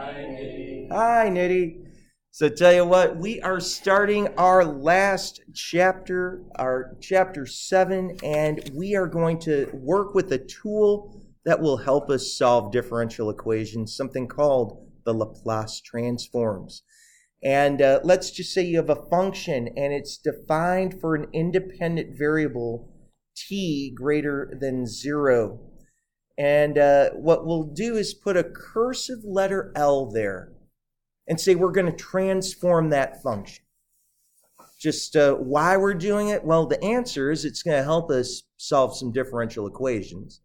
Hi, Nitty. So tell you what, we are starting our last chapter, our chapter 7, and we are going to work with a tool that will help us solve differential equations, something called the LaPlace Transforms. And let's just say you have a function, and it's defined for an independent variable t greater than 0. And what we'll do is put a cursive letter L there and say we're going to transform that function. Just why we're doing it? Well, the answer is it's going to help us solve some differential equations.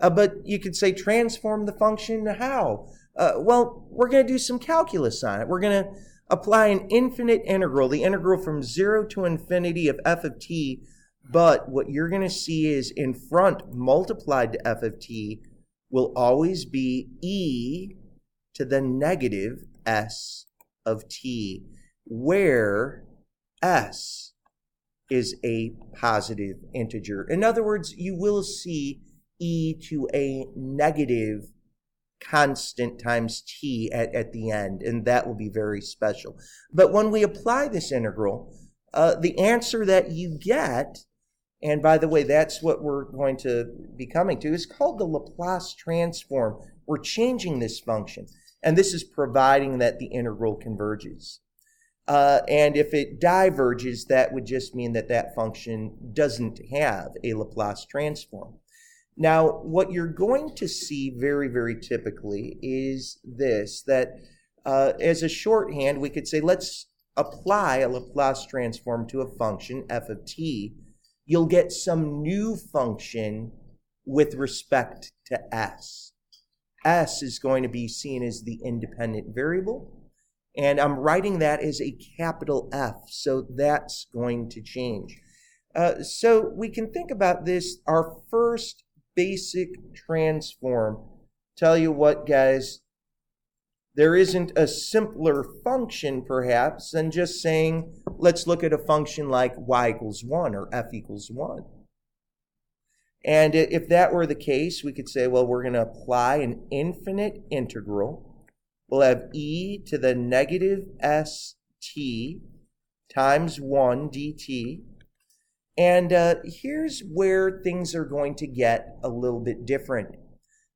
But you could say transform the function. How? Well, we're going to do some calculus on it. We're going to apply an infinite integral, the integral from 0 to infinity of f of t. But what you're going to see is in front, multiplied to f of t, will always be e to the negative s of t, where s is a positive integer. In other words, you will see e to a negative constant times t at the end, and that will be very special. But when we apply this integral, the answer that you get, and by the way, that's what we're going to be coming to, is called the LaPlace transform. We're changing this function, and this is providing that the integral converges. And if it diverges, that would just mean that that function doesn't have a LaPlace transform. Now, what you're going to see very, very typically is this, that as a shorthand, we could say, let's apply a LaPlace transform to a function, f of t. You'll get some new function with respect to s. S is going to be seen as the independent variable, and I'm writing that as a capital F, so that's going to change. So we can think about this, our first basic transform. Tell you what, guys, there isn't a simpler function, perhaps, than just saying, let's look at a function like y equals 1 or f equals 1. And if that were the case, we could say, well, we're going to apply an infinite integral. We'll have e to the negative st times 1 dt. And here's where things are going to get a little bit different.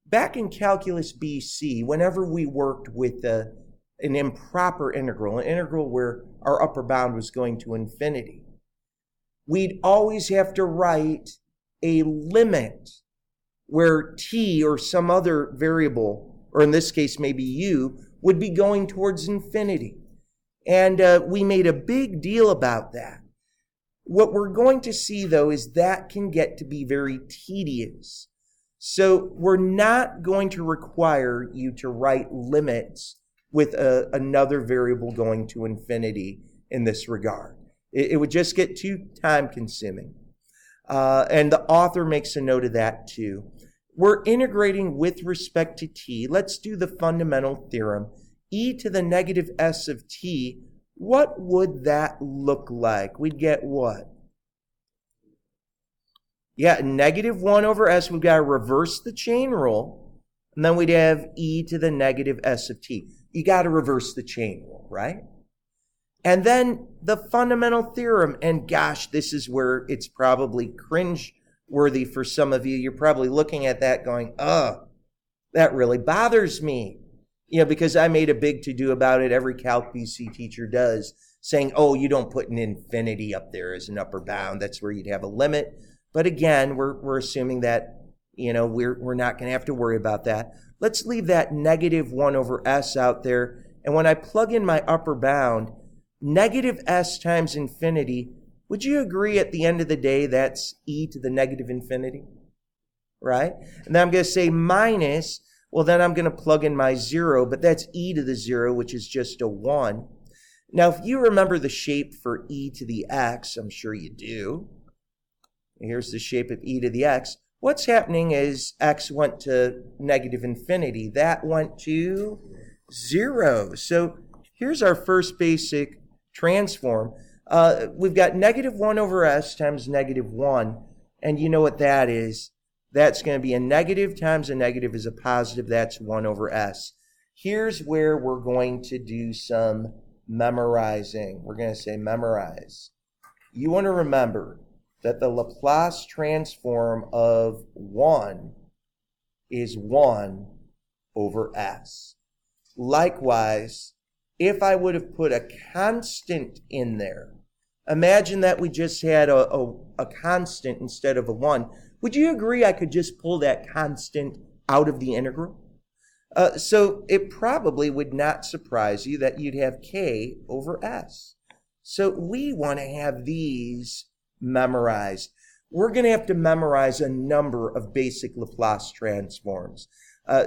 Back in Calculus BC, whenever we worked with an improper integral, an integral where our upper bound was going to infinity, we'd always have to write a limit where t or some other variable, or in this case maybe u, would be going towards infinity. And we made a big deal about that. What we're going to see, though, is that can get to be very tedious. So we're not going to require you to write limits with another variable going to infinity in this regard. It would just get too time-consuming. And the author makes a note of that, too. We're integrating with respect to t. Let's do the fundamental theorem. E to the negative s of t, what would that look like? We'd get what? Yeah, negative 1 over s. We've got to reverse the chain rule. And then we'd have e to the negative s of t. You got to reverse the chain rule, right? And then the fundamental theorem. And gosh, this is where it's probably cringe-worthy for some of you. You're probably looking at that going, that really bothers me. You know, because I made a big to-do about it. Every Calc BC teacher does, saying, oh, you don't put an infinity up there as an upper bound. That's where you'd have a limit. But again, we're assuming that, you know, we're not going to have to worry about that. Let's leave that negative 1 over s out there. And when I plug in my upper bound, negative s times infinity, would you agree at the end of the day that's e to the negative infinity? Right? And then I'm going to say minus, well, then I'm going to plug in my 0, but that's e to the 0, which is just a 1. Now, if you remember the shape for e to the x, I'm sure you do. Here's the shape of e to the x. What's happening is x went to negative infinity. That went to 0. So here's our first basic transform. We've got negative 1 over s times negative 1. And you know what that is. That's going to be a negative times a negative is a positive. That's 1 over s. here's where we're going to do some memorizing. We're going to say memorize. You want to remember that the Laplace transform of 1 is 1 over s. Likewise, if I would have put a constant in there, imagine that we just had a constant instead of a 1. Would you agree I could just pull that constant out of the integral? So it probably would not surprise you that you'd have k over s. So we want to have these memorized. We're going to have to memorize a number of basic Laplace transforms.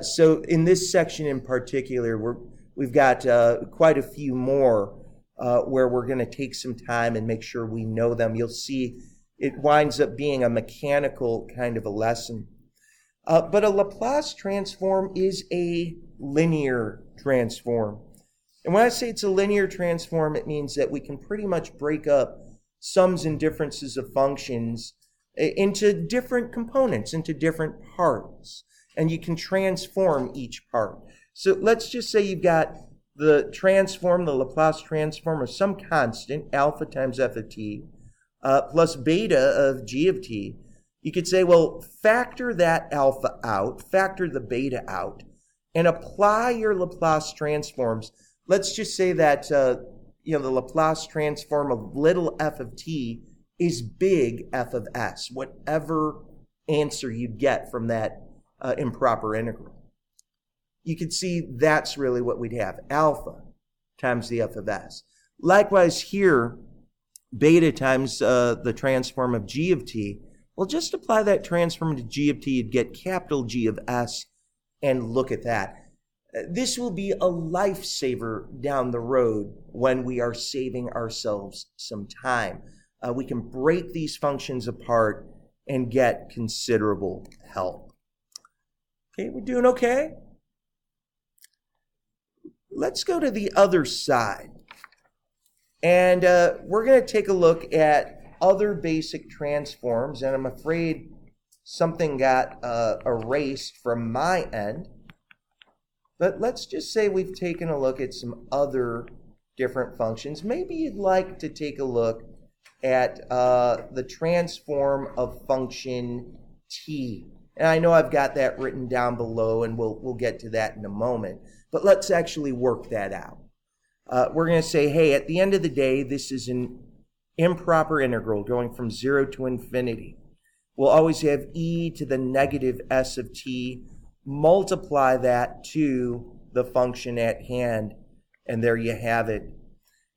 So in this section in particular, we've got quite a few more where we're going to take some time and make sure we know them. You'll see it winds up being a mechanical kind of a lesson. But a Laplace transform is a linear transform. And when I say it's a linear transform, it means that we can pretty much break up sums and differences of functions into different components, into different parts. And you can transform each part. So let's just say you've got the transform, the Laplace transform of some constant, alpha times f of t, plus beta of g of t. You could say, well, factor that alpha out, factor the beta out, and apply your Laplace transforms. Let's just say that the Laplace transform of little f of t is big f of s, whatever answer you get from that improper integral. You can see that's really what we'd have, alpha times the f of s. Likewise here, beta times the transform of g of t. Well, just apply that transform to g of t, you'd get capital G of s, and look at that. This will be a lifesaver down the road when we are saving ourselves some time. We can break these functions apart and get considerable help. Okay, we're doing okay? Let's go to the other side. And we're going to take a look at other basic transforms, and I'm afraid something got erased from my end. But let's just say we've taken a look at some other different functions. Maybe you'd like to take a look at the transform of function t. And I know I've got that written down below, and we'll get to that in a moment. But let's actually work that out. We're going to say, hey, at the end of the day, this is an improper integral going from 0 to infinity. We'll always have e to the negative s of t, multiply that to the function at hand, and there you have it.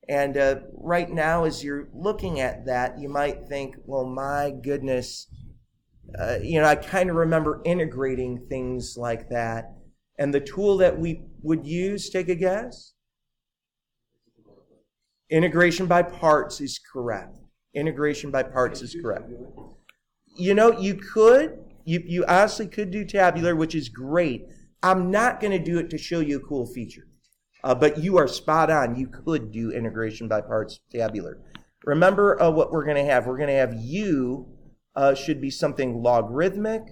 And right now, as you're looking at that, you might think, well, my goodness, I kind of remember integrating things like that. And the tool that we would use, take a guess? Integration by parts is correct. Integration by parts is correct. You could, you honestly could do tabular, which is great. I'm not going to do it to show you a cool feature. But you are spot on. You could do integration by parts tabular. Remember what we're going to have. We're going to have u should be something logarithmic,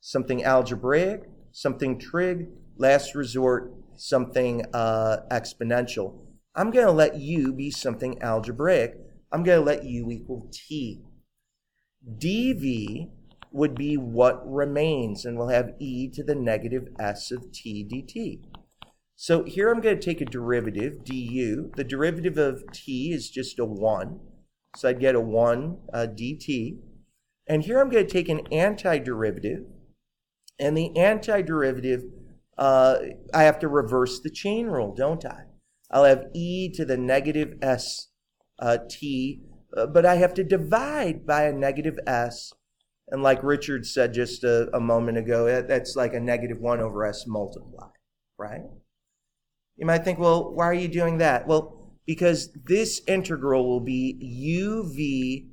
something algebraic, something trig, last resort, something exponential. I'm going to let u be something algebraic. I'm going to let u equal t. dv would be what remains, and we'll have e to the negative s of t dt. So here I'm going to take a derivative, du. The derivative of t is just a 1, so I'd get a 1 dt. And here I'm going to take an antiderivative, and the antiderivative, I have to reverse the chain rule, don't I? I'll have e to the negative s t, but I have to divide by a negative s. And like Richard said just a moment ago, that's like a negative 1 over s multiplied, right? You might think, well, why are you doing that? Well, because this integral will be uv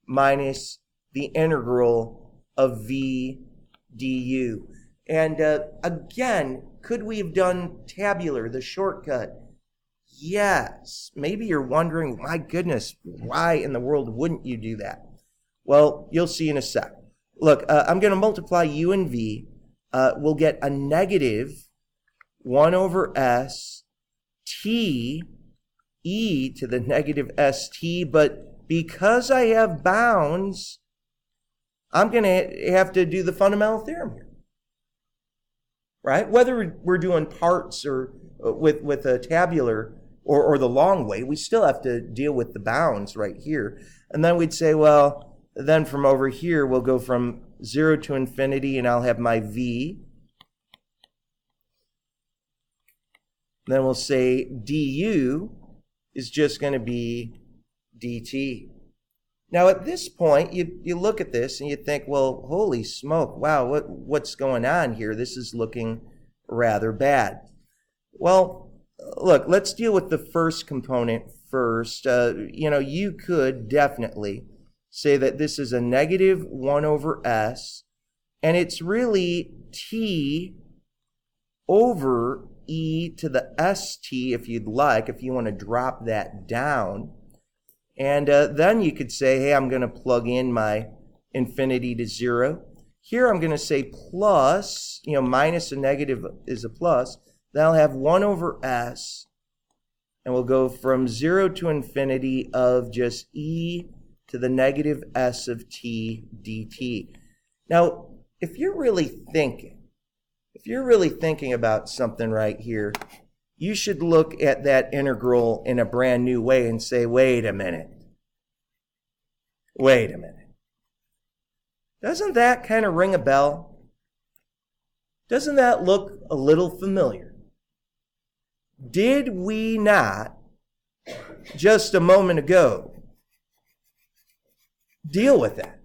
minus the integral of v du. And again, could we have done tabular, the shortcut? Yes. Maybe you're wondering, my goodness, why in the world wouldn't you do that? Well, you'll see in a sec. Look, I'm going to multiply u and v. We'll get a negative 1 over s t e to the negative st, but because I have bounds, I'm going to have to do the fundamental theorem here, right? Whether we're doing parts or with a tabular or the long way, we still have to deal with the bounds right here. And then we'd say, well, then from over here, we'll go from 0 to infinity, and I'll have my v. Then we'll say du is just going to be dt. Now, at this point, you look at this and you think, well, holy smoke, wow, what's going on here? This is looking rather bad. Well, look, let's deal with the first component first. You could definitely say that this is a negative 1 over s, and it's really t over e to the st, if you'd like, if you want to drop that down. And then you could say, hey, I'm going to plug in my infinity to 0. Here I'm going to say plus, minus a negative is a plus. Then I'll have 1 over s, and we'll go from 0 to infinity of just e to the negative s of t dt. Now, if you're really thinking about something right here, you should look at that integral in a brand new way and say, wait a minute. Doesn't that kind of ring a bell? Doesn't that look a little familiar? Did we not, just a moment ago, deal with that?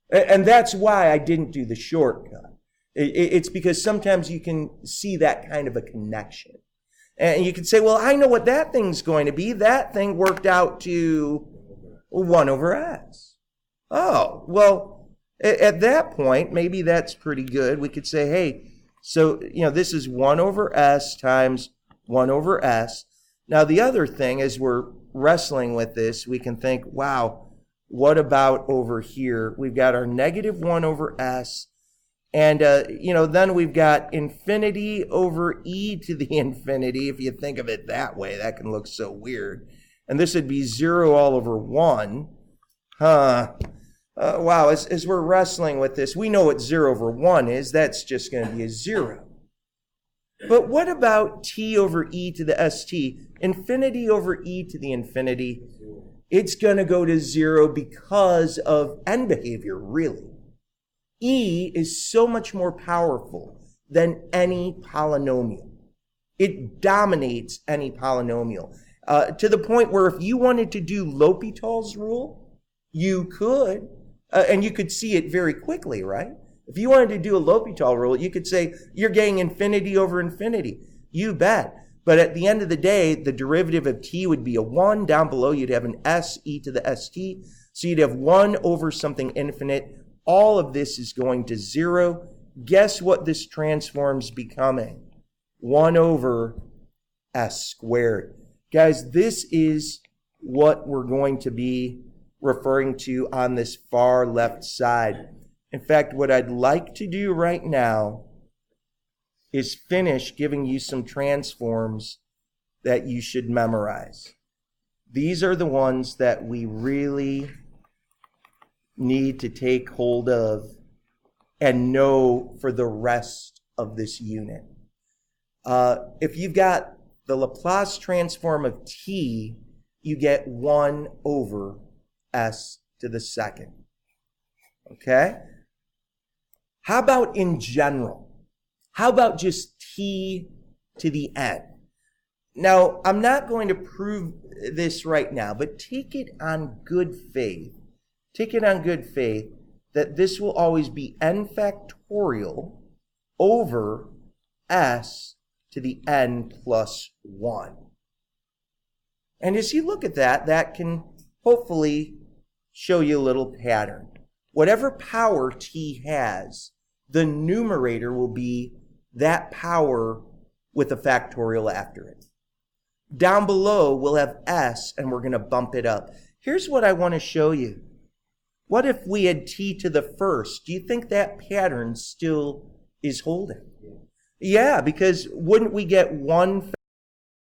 And that's why I didn't do the shortcut. It's because sometimes you can see that kind of a connection. And you can say, well, I know what that thing's going to be. That thing worked out to 1 over s. Oh, well, at that point, maybe that's pretty good. We could say, hey, so, this is 1 over s times 1 over s. Now, the other thing, as we're wrestling with this, we can think, wow, what about over here? We've got our negative 1 over s. And, then we've got infinity over e to the infinity. If you think of it that way, that can look so weird. And this would be 0 all over 1. Wow, as we're wrestling with this, we know what 0 over 1 is. That's just going to be a 0. But what about t over e to the st? Infinity over e to the infinity, it's going to go to 0 because of end behavior, really. E is so much more powerful than any polynomial. It dominates any polynomial. To the point where if you wanted to do L'Hopital's rule, you could, and you could see it very quickly, right? If you wanted to do a L'Hopital rule, you could say, you're getting infinity over infinity. You bet. But at the end of the day, the derivative of t would be a 1. Down below, you'd have an s e to the st. So you'd have 1 over something infinite. All of this is going to 0. Guess what this transform's becoming? 1 over s squared. Guys, this is what we're going to be referring to on this far left side. In fact, what I'd like to do right now is finish giving you some transforms that you should memorize. These are the ones that we really need to take hold of and know for the rest of this unit. If you've got the LaPlace transform of t, you get 1 over s to the second. Okay? How about in general? How about just t to the n? Now, I'm not going to prove this right now, but take it on good faith. Take it on good faith that this will always be n factorial over s to the n plus 1. And as you look at that, that can hopefully show you a little pattern. Whatever power t has, the numerator will be that power with a factorial after it. Down below, we'll have s, and we're going to bump it up. Here's what I want to show you. What if we had t to the first? Do you think that pattern still is holding? Yeah, because wouldn't we get one